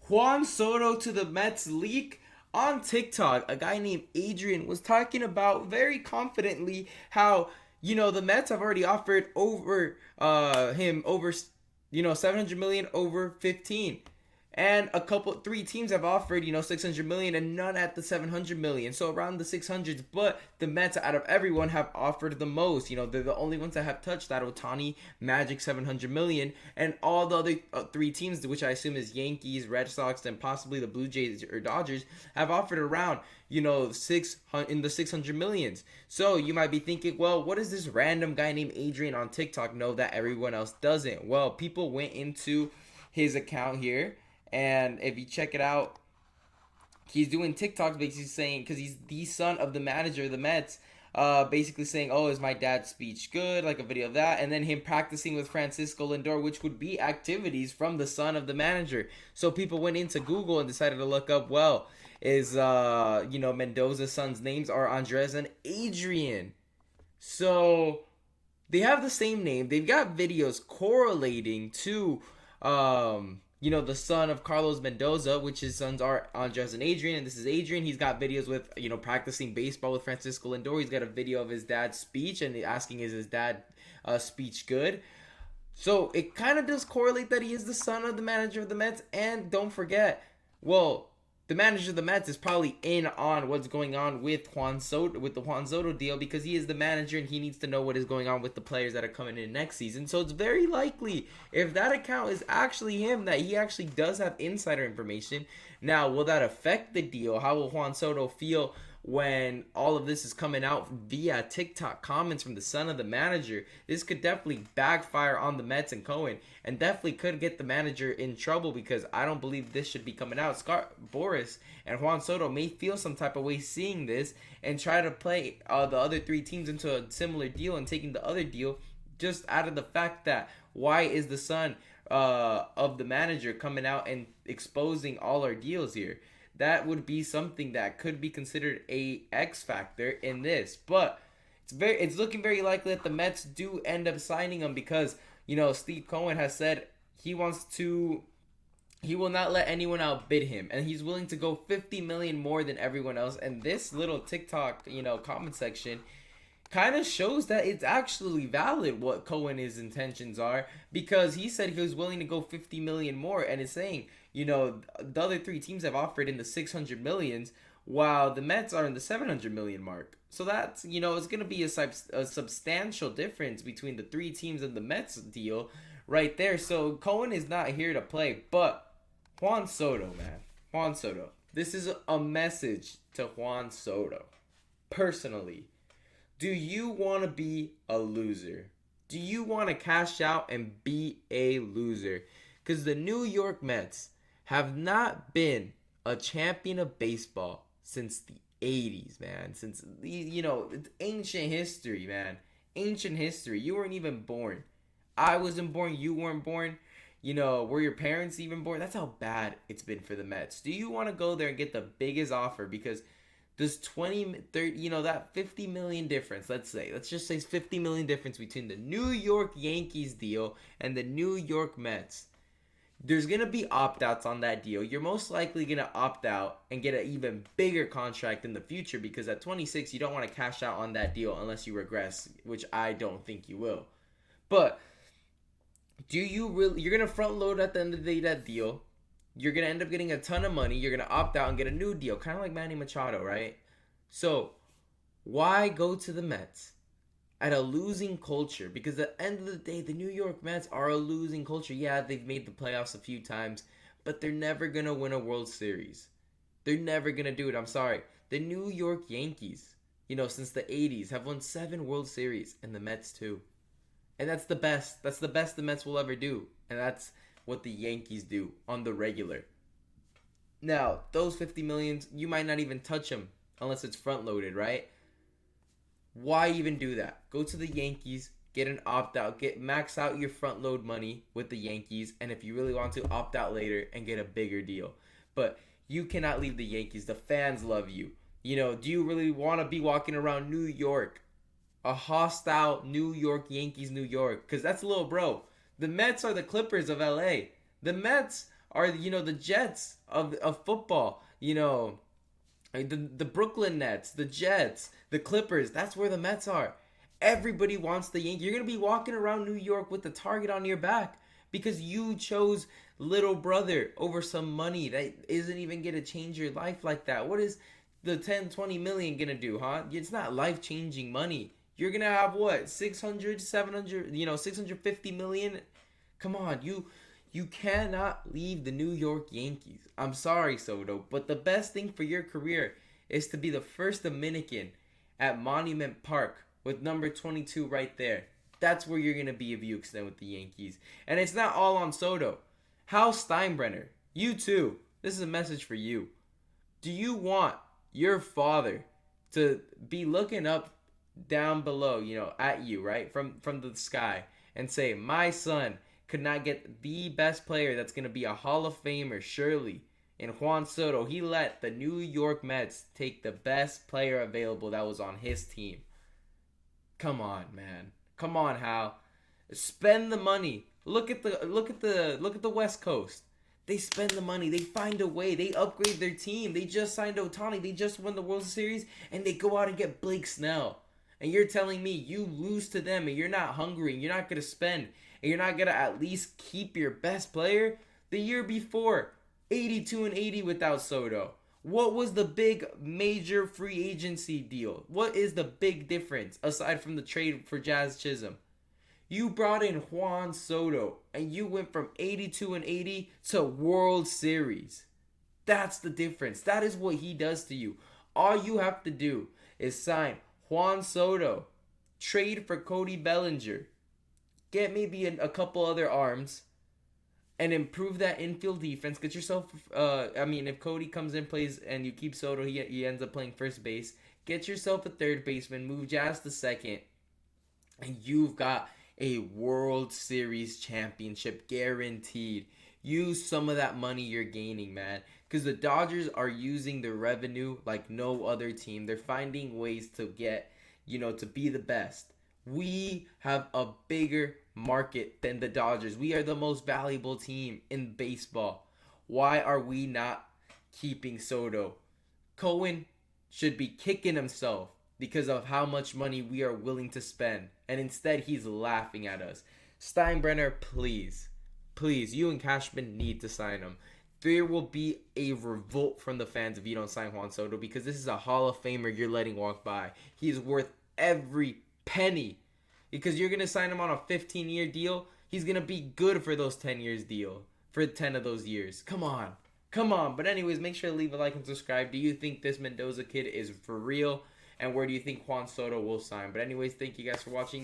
Juan Soto to the Mets leak on TikTok. A guy named Adrian was talking about very confidently how the Mets have already offered over him over 700 million over 15, and three teams have offered 600 million and none at the 700 million, so around the 600s. But the Mets out of everyone have offered the most. They're the only ones that have touched that Otani magic 700 million, and all the other three teams, which I assume is Yankees, Red Sox, and possibly the Blue Jays or Dodgers, have offered around 600 in the 600 millions. So you might be thinking, well, what does this random guy named Adrian on TikTok know that everyone else doesn't? Well, people went into his account here, and if you check it out, he's doing TikToks basically saying, because he's the son of the manager of the Mets, basically saying, "Oh, is my dad's speech good?" Like a video of that, and then him practicing with Francisco Lindor, which would be activities from the son of the manager. So people went into Google and decided to look up, well, is Mendoza's son's names are Andres and Adrian. So they have the same name. They've got videos correlating to the son of Carlos Mendoza, which his sons are Andres and Adrian, and this is Adrian. He's got videos with, practicing baseball with Francisco Lindor. He's got a video of his dad's speech and asking, is his dad speech good? So it kind of does correlate that he is the son of the manager of the Mets. And don't forget, well, the manager of the Mets is probably in on what's going on with Juan Soto, with the Juan Soto deal, because he is the manager and he needs to know what is going on with the players that are coming in next season. So it's very likely, if that account is actually him, that he actually does have insider information. Now, will that affect the deal? How will Juan Soto feel when all of this is coming out via TikTok comments from the son of the manager? This could definitely backfire on the Mets and Cohen, and definitely could get the manager in trouble, because I don't believe this should be coming out. Scott Boras and Juan Soto may feel some type of way seeing this and try to play the other three teams into a similar deal and taking the other deal, just out of the fact that why is the son of the manager coming out and exposing all our deals here? That would be something that could be considered a X factor in this. But it's looking very likely that the Mets do end up signing him, because Steve Cohen has said he will not let anyone outbid him, and he's willing to go 50 million more than everyone else. And this little TikTok comment section kind of shows that it's actually valid what Cohen's intentions are, because he said he was willing to go 50 million more, and it's saying the other three teams have offered in the 600 millions, while the Mets are in the 700 million mark. So that's it's going to be a substantial difference between the three teams and the Mets deal right there. So Cohen is not here to play. But Juan Soto, man, Juan Soto, this is a message to Juan Soto personally. Do you want to be a loser? Do you want to cash out and be a loser? Because the New York Mets have not been a champion of baseball since the 80s, man. Since, it's ancient history, man. Ancient history. You weren't even born. I wasn't born. You weren't born. Were your parents even born? That's how bad it's been for the Mets. Do you want to go there and get the biggest offer? Because does 20, 30, that 50 million difference, let's just say 50 million difference between the New York Yankees deal and the New York Mets. There's going to be opt-outs on that deal. You're most likely going to opt out and get an even bigger contract in the future, because at 26, you don't want to cash out on that deal unless you regress, which I don't think you will. But do you really, you're going to front load at the end of the day that deal. You're going to end up getting a ton of money. You're going to opt out and get a new deal, kind of like Manny Machado, right? So why go to the Mets at a losing culture? Because at the end of the day, the New York Mets are a losing culture. Yeah, they've made the playoffs a few times, but they're never going to win a World Series. They're never going to do it. I'm sorry. The New York Yankees, since the 80s, have won 7 World Series, and the Mets too. And that's the best. That's the best the Mets will ever do. And that's what the Yankees do on the regular. Now, those 50 millions, you might not even touch them unless it's front loaded, right? Why even do that? Go to the Yankees, get an opt-out, max out your front load money with the Yankees, and if you really want to, opt out later and get a bigger deal. But you cannot leave the Yankees. The fans love you. Do you really want to be walking around New York, a hostile New York Yankees New York? Because that's a little bro. The Mets are the Clippers of LA. The Mets are, the Jets of football. The Brooklyn Nets, the Jets, the Clippers. That's where the Mets are. Everybody wants the Yankees. You're gonna be walking around New York with the target on your back because you chose little brother over some money that isn't even gonna change your life like that. What is the 10, 20 million gonna do, huh? It's not life changing money. You're gonna have what, 600, 700, 650 million? Come on, you cannot leave the New York Yankees. I'm sorry, Soto, but the best thing for your career is to be the first Dominican at Monument Park with number 22 right there. That's where you're going to be if you extend with the Yankees. And it's not all on Soto. Hal Steinbrenner, you too. This is a message for you. Do you want your father to be looking up down below, at you, right? From the sky and say, "My son could not get the best player that's going to be a Hall of Famer, surely." And Juan Soto, he let the New York Mets take the best player available that was on his team. Come on, man. Come on, Hal. Spend the money. Look at the West Coast. They spend the money. They find a way. They upgrade their team. They just signed Ohtani. They just won the World Series, and they go out and get Blake Snell. And you're telling me you lose to them, and you're not hungry, and you're not gonna spend, and you're not gonna at least keep your best player? The year before, 82-80 without Soto. What was the big major free agency deal? What is the big difference aside from the trade for Jazz Chisholm? You brought in Juan Soto and you went from 82-80 to World Series. That's the difference. That is what he does to you. All you have to do is sign Juan Soto, trade for Cody Bellinger, get maybe a couple other arms, and improve that infield defense. Get yourself, if Cody comes in, plays, and you keep Soto, he ends up playing first base. Get yourself a third baseman, move Jazz to second, and you've got a World Series championship guaranteed. Use some of that money you're gaining, man. Because the Dodgers are using the revenue like no other team. They're finding ways to get, to be the best. We have a bigger market than the Dodgers. We are the most valuable team in baseball. Why are we not keeping Soto? Cohen should be kicking himself because of how much money we are willing to spend. And instead, he's laughing at us. Steinbrenner, please, you and Cashman need to sign him. There will be a revolt from the fans if you don't sign Juan Soto because this is a Hall of Famer you're letting walk by. He's worth every penny because you're going to sign him on a 15-year deal. He's going to be good for those 10 years deal, for 10 of those years. Come on. But anyways, make sure to leave a like and subscribe. Do you think this Mendoza kid is for real? And where do you think Juan Soto will sign? But anyways, thank you guys for watching.